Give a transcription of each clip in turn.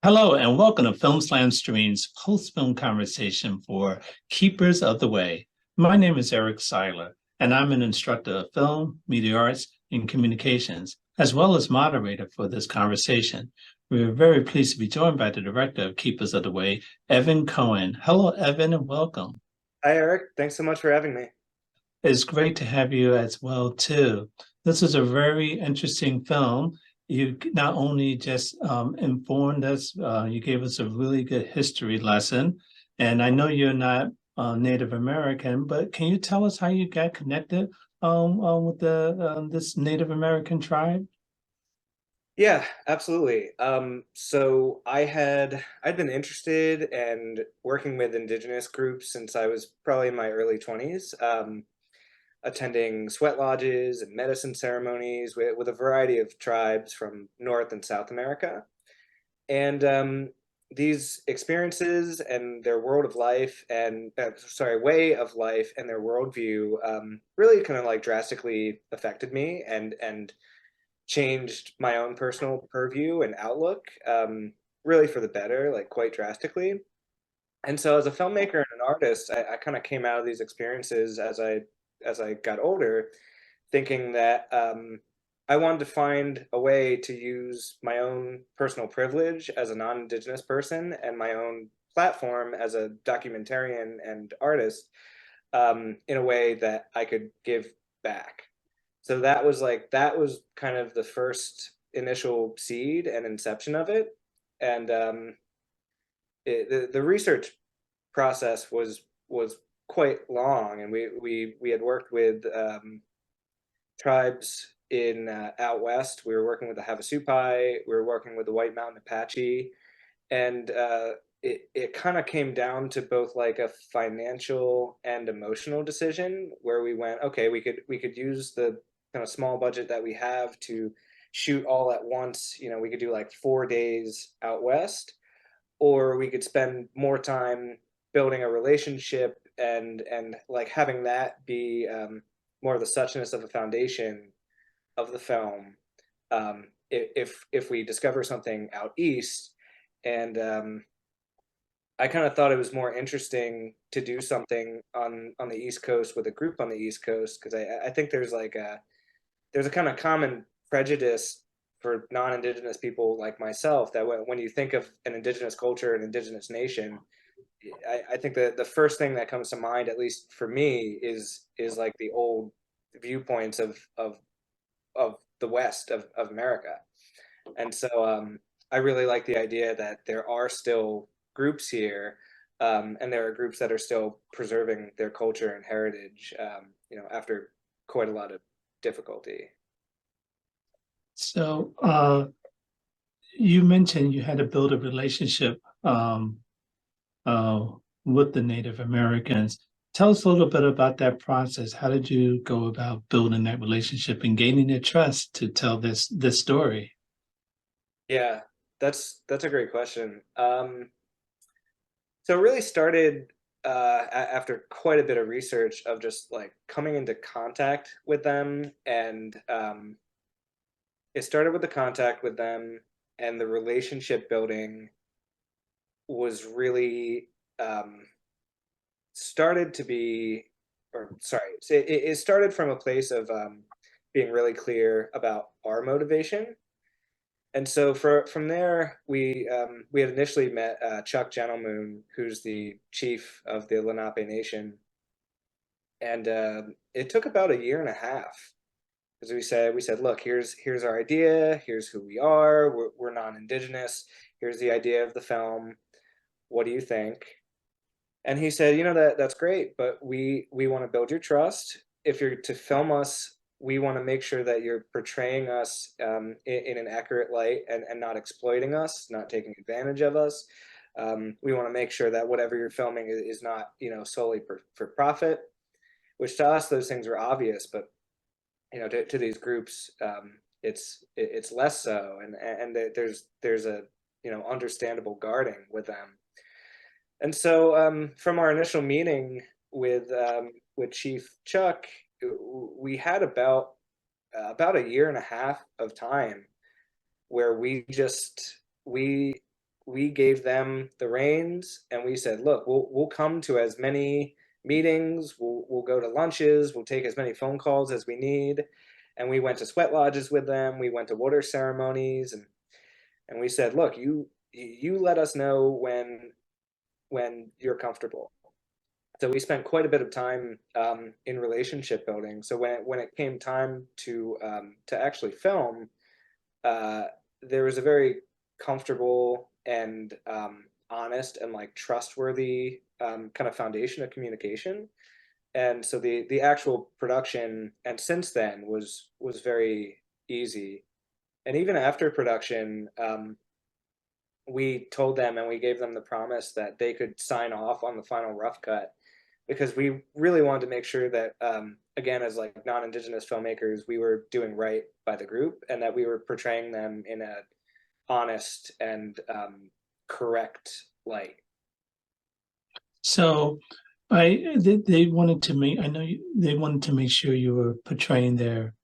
Hello and welcome to Film Slam Stream's post-film conversation for Keepers of the Way. My name is Eric Siler, and I'm an instructor of film, media arts, and communications, as well as moderator for this conversation. We are very pleased to be joined by the director of Keepers of the Way, Evan Cohen. Hello, Evan, and welcome. Hi, Eric. Thanks so much for having me. It's great to have you as well, too. This is a very interesting film. You not only just informed us, you gave us a really good history lesson. And I know you're not Native American, but can you tell us how you got connected with this Native American tribe? Yeah, absolutely. So I'd been interested and working with indigenous groups since I was probably in my early 20s, attending sweat lodges and medicine ceremonies with a variety of tribes from North and South America. And these experiences and their world of life and way of life and their worldview really kind of like drastically affected me and changed my own personal purview and outlook, really for the better, like quite drastically. And so, as a filmmaker and an artist, I kind of came out of these experiences as I got older, thinking that I wanted to find a way to use my own personal privilege as a non-Indigenous person and my own platform as a documentarian and artist in a way that I could give back. So that was kind of the first initial seed and inception of it. And the research process was quite long, and we had worked with tribes in out west. We were working with the Havasupai. We were working with the White Mountain Apache, and it kind of came down to both like a financial and emotional decision where we went, okay, we could use the kind of small budget that we have to shoot all at once. We could do like 4 days out west, or we could spend more time building a relationship and like having that be more of the suchness of a foundation of the film. If we discover something out east, and I kind of thought it was more interesting to do something on the East Coast with a group on the East Coast, because I think there's a kind of common prejudice for non-Indigenous people like myself that when you think of an Indigenous culture, an Indigenous nation, I think that the first thing that comes to mind, at least for me, is like the old viewpoints of the West of America. And so I really like the idea that there are still groups here, and there are groups that are still preserving their culture and heritage, after quite a lot of difficulty. So you mentioned you had to build a relationship uh, with the Native Americans. Tell us a little bit about that process. How did you go about building that relationship and gaining their trust to tell this story? Yeah, that's a great question. So it really started after quite a bit of research of just like coming into contact with them, and it started with the contact with them, and the relationship building was really started to be, or sorry, it started from a place of being really clear about our motivation. And so from there, we had initially met Chuck Gentlemoon, who's the chief of the Lenape Nation, and it took about a year and a half, because we said, look, here's our idea, here's who we are, we're non-Indigenous, here's the idea of the film, what do you think? And he said, that's great, but we want to build your trust. If you're to film us, we want to make sure that you're portraying us in an accurate light, and not exploiting us, not taking advantage of us. We want to make sure that whatever you're filming is not, solely for profit, which to us those things are obvious, but to these groups, it's less so, and there's a understandable guarding with them. And so from our initial meeting with Chief Chuck, we had about a year and a half of time where we we gave them the reins, and we said, look, we'll come to as many meetings, we'll go to lunches, we'll take as many phone calls as we need. And we went to sweat lodges with them, we went to water ceremonies, and we said, look, you let us know when you're comfortable. So we spent quite a bit of time in relationship building. So when it came time to actually film, uh, there was a very comfortable and honest and like trustworthy kind of foundation of communication. And so the actual production, and since then, was very easy. And even after production, we told them and we gave them the promise that they could sign off on the final rough cut, because we really wanted to make sure that again, as like non-indigenous filmmakers, we were doing right by the group and that we were portraying them in a honest and correct light. So they wanted to make, I know they wanted to make sure you were portraying their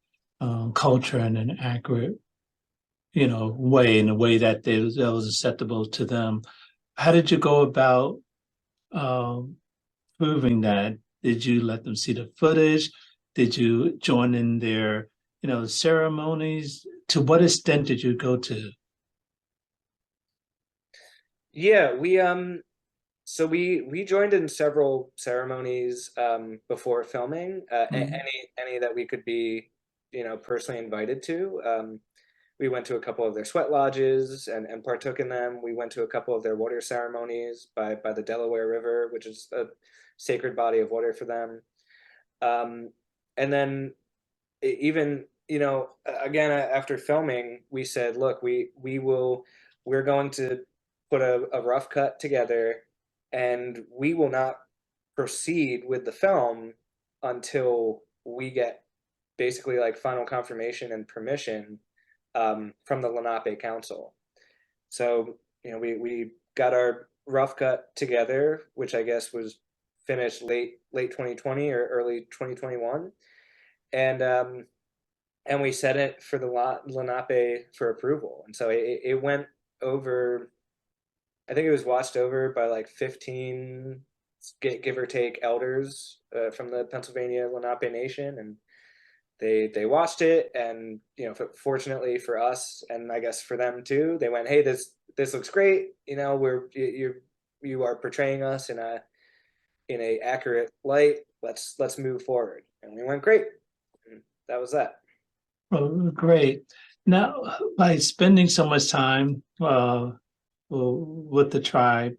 culture in an accurate, way, in a way that that was acceptable to them. How did you go about um, proving that? Did you let them see the footage? Did you join in their, ceremonies? To what extent did you go to? Yeah, we joined in several ceremonies before filming, Mm. any that we could be, personally invited to. We went to a couple of their sweat lodges and partook in them. We went to a couple of their water ceremonies by the Delaware River, which is a sacred body of water for them. Um, and then even, again, after filming, we said, look, we're going to put a rough cut together, and we will not proceed with the film until we get basically like final confirmation and permission from the Lenape Council. So, we got our rough cut together, which I guess was finished late 2020 or early 2021, and we sent it for the Lenape for approval. And so it went over. I think it was watched over by like 15, give or take, elders from the Pennsylvania Lenape Nation, and they watched it, and fortunately for us, and I guess for them too, they went, hey, this looks great. You are portraying us in a accurate light. Let's move forward. And we went, great. And that was that. Oh, great. Now, by spending so much time with the tribe,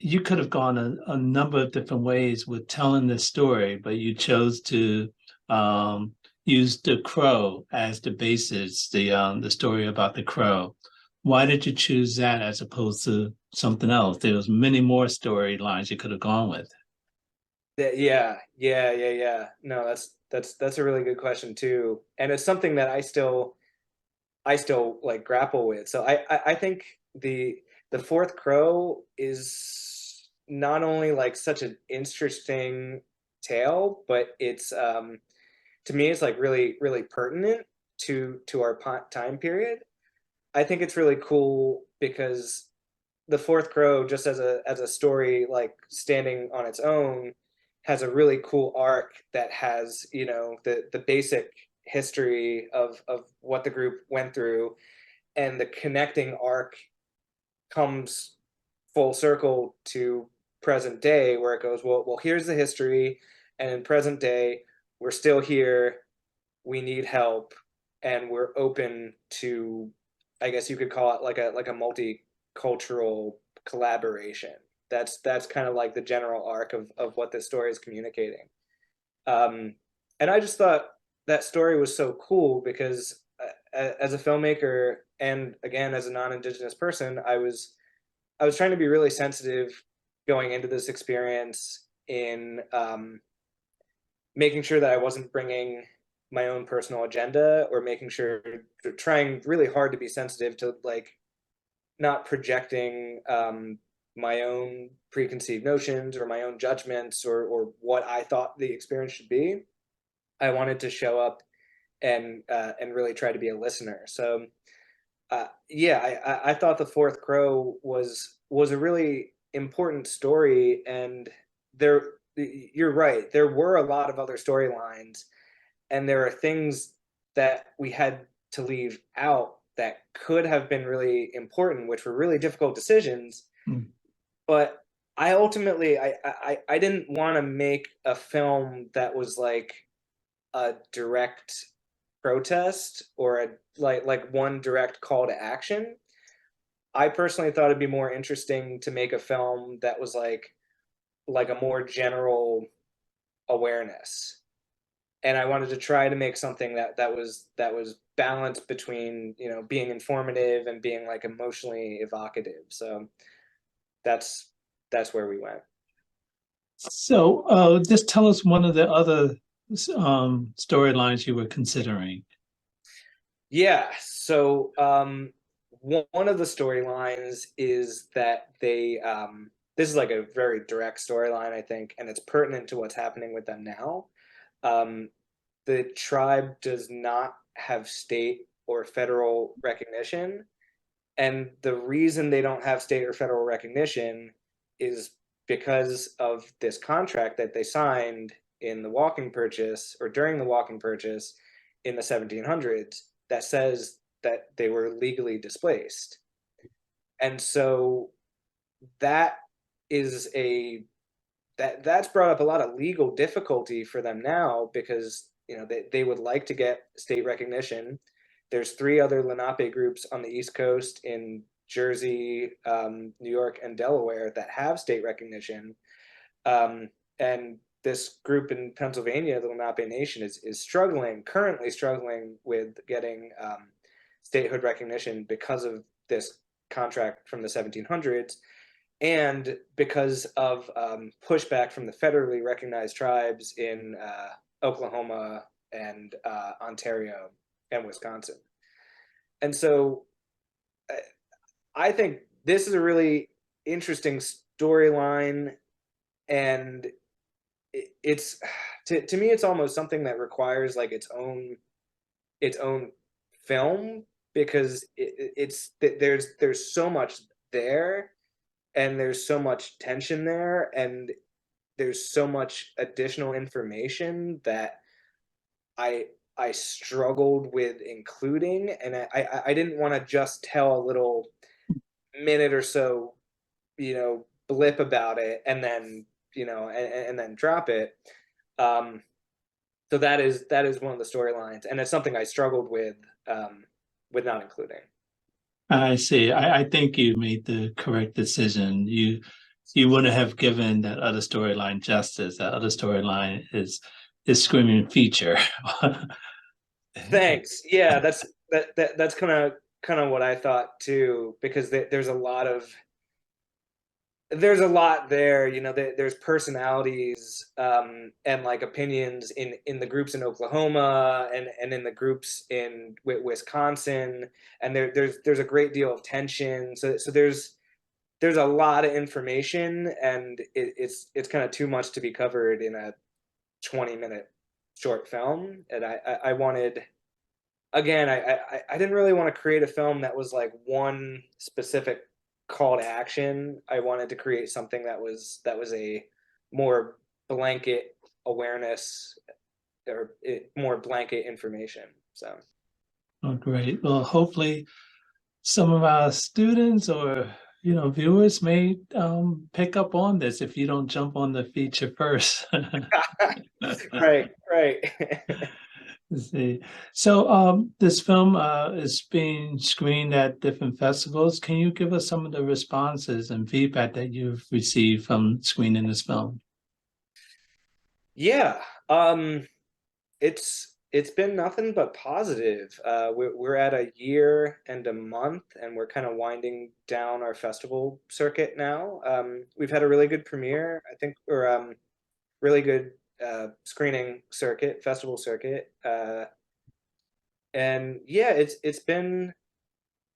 you could have gone a number of different ways with telling this story, but you chose to use the crow as the basis, the story about the crow. Why did you choose that as opposed to something else? There was many more storylines you could have gone with. Yeah. No, that's a really good question too, and it's something that I still like grapple with. So I think the fourth crow is not only like such an interesting tale, but it's to me it's like really pertinent to our time period. I think it's really cool because the fourth crow, just as a story, like standing on its own, has a really cool arc that has, the basic history of what the group went through, and the connecting arc comes full circle to present day, where it goes, well, here's the history, and in present day, we're still here, we need help, and we're open to, I guess you could call it like a multicultural collaboration. That's kind of like the general arc of what this story is communicating. Um, and I just thought that story was so cool because as a filmmaker, and again as a non-indigenous person, I was trying to be really sensitive going into this experience in making sure that I wasn't bringing my own personal agenda, or making sure, trying really hard to be sensitive to like not projecting my own preconceived notions or my own judgments, or what I thought the experience should be. I wanted to show up and really try to be a listener. So Yeah, I thought the Fourth Crow was a really important story, and there, you're right. There were a lot of other storylines, and there are things that we had to leave out that could have been really important, which were really difficult decisions. Mm. But I ultimately, I didn't want to make a film that was like a direct protest or a like one direct call to action. I personally thought it'd be more interesting to make a film that was like a more general awareness. And I wanted to try to make something that was balanced between, being informative and being like emotionally evocative. So that's that's where we went. So, just tell us one of the other storylines you were considering. Yeah. So one of the storylines is that this is like a very direct storyline, I think, and it's pertinent to what's happening with them now. Um, the tribe does not have state or federal recognition, and the reason they don't have state or federal recognition is because of this contract that they signed in the walking purchase or during the walking purchase in the 1700s that says that they were legally displaced. And so that is a that's brought up a lot of legal difficulty for them now because they would like to get state recognition. There's three other Lenape groups on the East Coast in Jersey, New York, and Delaware that have state recognition. And this group in Pennsylvania, the Lenape Nation, is currently struggling with getting statehood recognition because of this contract from the 1700s and because of pushback from the federally recognized tribes in Oklahoma and Ontario and Wisconsin. And so uh, I think this is a really interesting storyline, and it's to me it's almost something that requires like its own film because there's so much there and there's so much tension there and there's so much additional information that I I struggled with including, and I didn't want to just tell a little minute or so, blip about it, and then and then drop it. Um, so that is one of the storylines, and it's something I struggled with not including. I see. I think you made the correct decision. You wouldn't have given that other storyline justice. That other storyline is screaming feature. Thanks. Yeah, that's kind of what I thought too, because there's a lot there. There's personalities and like opinions in the groups in Oklahoma and in the groups in Wisconsin, and there's a great deal of tension. So there's a lot of information, and it's kind of too much to be covered in a 20-minute short film, and I wanted again, I didn't really want to create a film that was like one specific call to action. I wanted to create something that was a more blanket awareness or more blanket information. So Oh, great. Well, hopefully some of our students or viewers may pick up on this if you don't jump on the feature first. right, right. Let's see. So this film is being screened at different festivals. Can you give us some of the responses and feedback that you've received from screening this film? Yeah. It's been nothing but positive. We're at a year and a month, and we're kind of winding down our festival circuit now. We've had a really good premiere, I think, or really good screening circuit, festival circuit, and yeah, it's been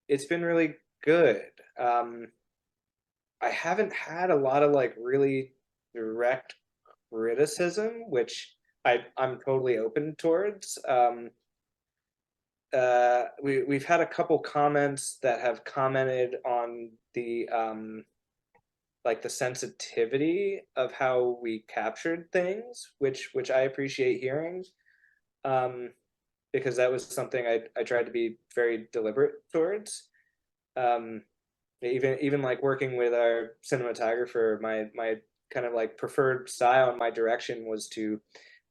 really good. Um, I haven't had a lot of like really direct criticism, which I'm totally open towards. we've had a couple comments that have commented on the like the sensitivity of how we captured things, which I appreciate hearing, um, because that was something I tried to be very deliberate towards. Um, even like working with our cinematographer, my kind of like preferred style and my direction was to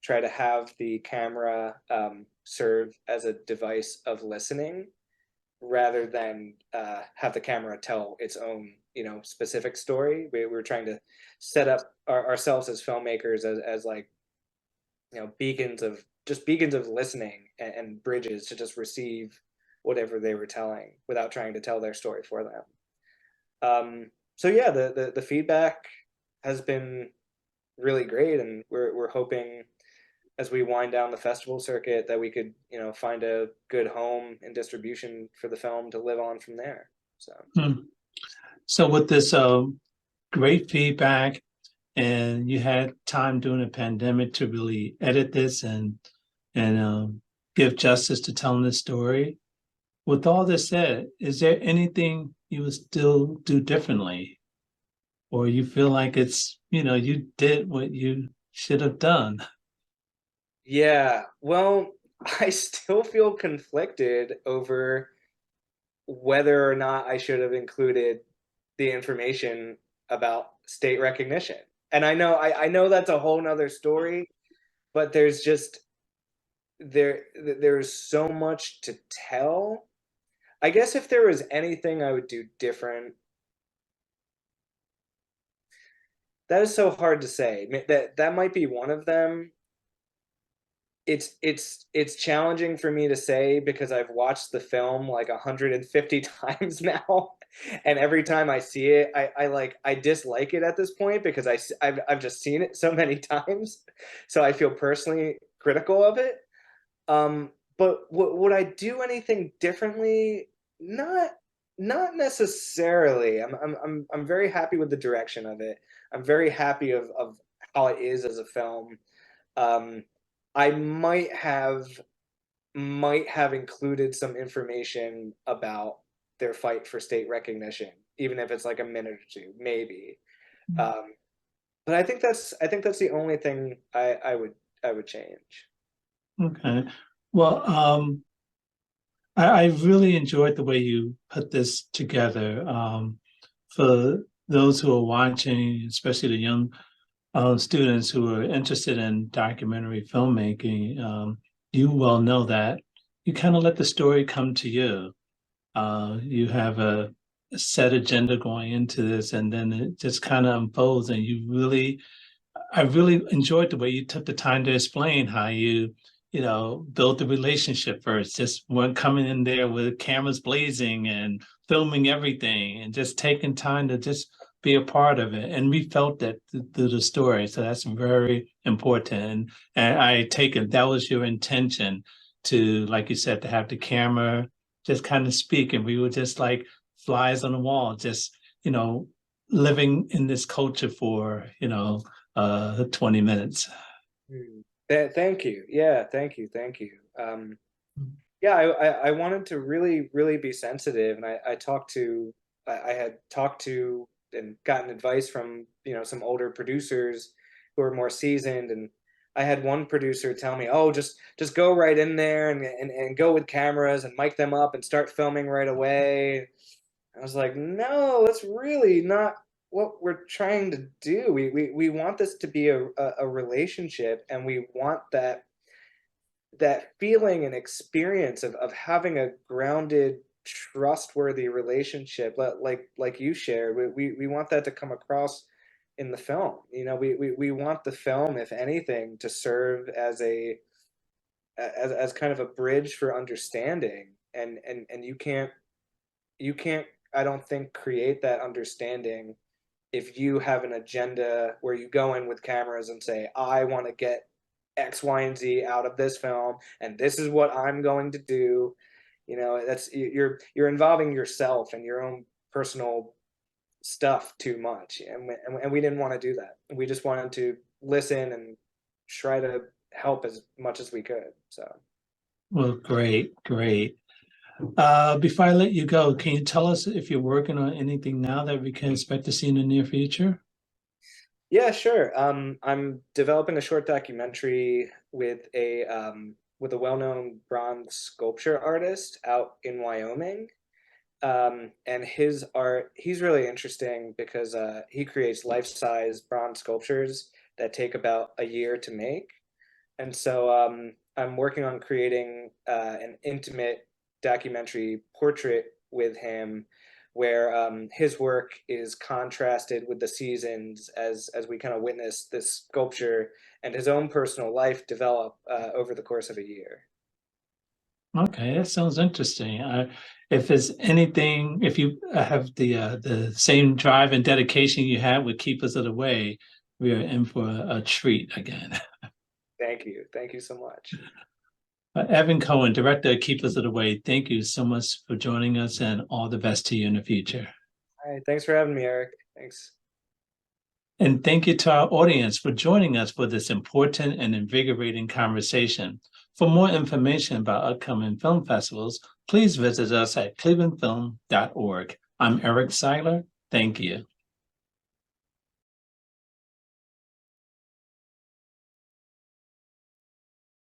try to have the camera serve as a device of listening rather than have the camera tell its own, you know, specific story. We were trying to set up ourselves as filmmakers as like, you know, beacons of listening and bridges to just receive whatever they were telling without trying to tell their story for them. So yeah, the feedback has been really great, and we're hoping as we wind down the festival circuit that we could, you know, find a good home and distribution for the film to live on from there. So Hmm. So with this great feedback, and you had time during the pandemic to really edit this and give justice to telling this story. With all this said, is there anything you would still do differently, or you feel like it's, you know, you did what you should have done? yeah, well, I still feel conflicted over whether or not I should have included the information about state recognition. And I know that's a whole nother story, but there's just there's so much to tell. I guess if there was anything I would do different, that is so hard to say. That might be one of them. It's challenging for me to say because I've watched the film like 150 times now, and every time I see it, I dislike it at this point because I've just seen it so many times, so I feel personally critical of it. But would I do anything differently? Not not necessarily. I'm very happy with the direction of it. I'm very happy of how it is as a film. Um, I might have included some information about their fight for state recognition, even if it's like a minute or two, maybe. Um, but I think that's the only thing I would change. Okay. Well, I really enjoyed the way you put this together. For those who are watching, especially the young students who are interested in documentary filmmaking, you well know that you kind of let the story come to you. You have a set agenda going into this, and then it just kind of unfolds, and I really enjoyed the way you took the time to explain how you know, built the relationship first, just weren't coming in there with cameras blazing and filming everything and just taking time to just be a part of it. And we felt that through the story. So that's very important. And I take it that was your intention to, like you said, to have the camera just kind of speak. And we were just like flies on the wall, just, you know, living in this culture for, 20 minutes. Mm. Thank you. Yeah, thank you. Yeah, I wanted to really be sensitive, and I talked to I had talked to and gotten advice from, you know, some older producers who are more seasoned, and I had one producer tell me, "Oh, just go right in there and go with cameras and mic them up and start filming right away." I was like, no, that's really not what we're trying to do. We want this to be a relationship, and we want that feeling and experience of having a grounded, trustworthy relationship like you shared. We want that to come across in the film. You know, we want the film, if anything, to serve as as kind of a bridge for understanding. And you can't, I don't think, create that understanding if you have an agenda where you go in with cameras and say, I want to get X, Y, and Z out of this film, and this is what I'm going to do. You know, that's you're involving yourself and your own personal stuff too much, and we didn't want to do that. We just wanted to listen and try to help as much as we could. So Well, great, great. Before I let you go, can you tell us if you're working on anything now that we can expect to see in the near future? Yeah, sure. I'm developing a short documentary with a well-known bronze sculpture artist out in Wyoming. And his art, he's really interesting because he creates life-size bronze sculptures that take about a year to make. And so I'm working on creating an intimate documentary portrait with him where his work is contrasted with the seasons as we kind of witness this sculpture and his own personal life develop over the course of a year. Okay, that sounds interesting. If there's anything, if you have the same drive and dedication you had with Keep Us of the Way, we are in for a treat again. Thank you. Thank you so much. Evan Cohen, director of Keep Us of the Way, thank you so much for joining us and all the best to you in the future. All right. Thanks for having me, Eric. Thanks. And thank you to our audience for joining us for this important and invigorating conversation. For more information about upcoming film festivals, please visit us at clevelandfilm.org. I'm Eric Siler. Thank you.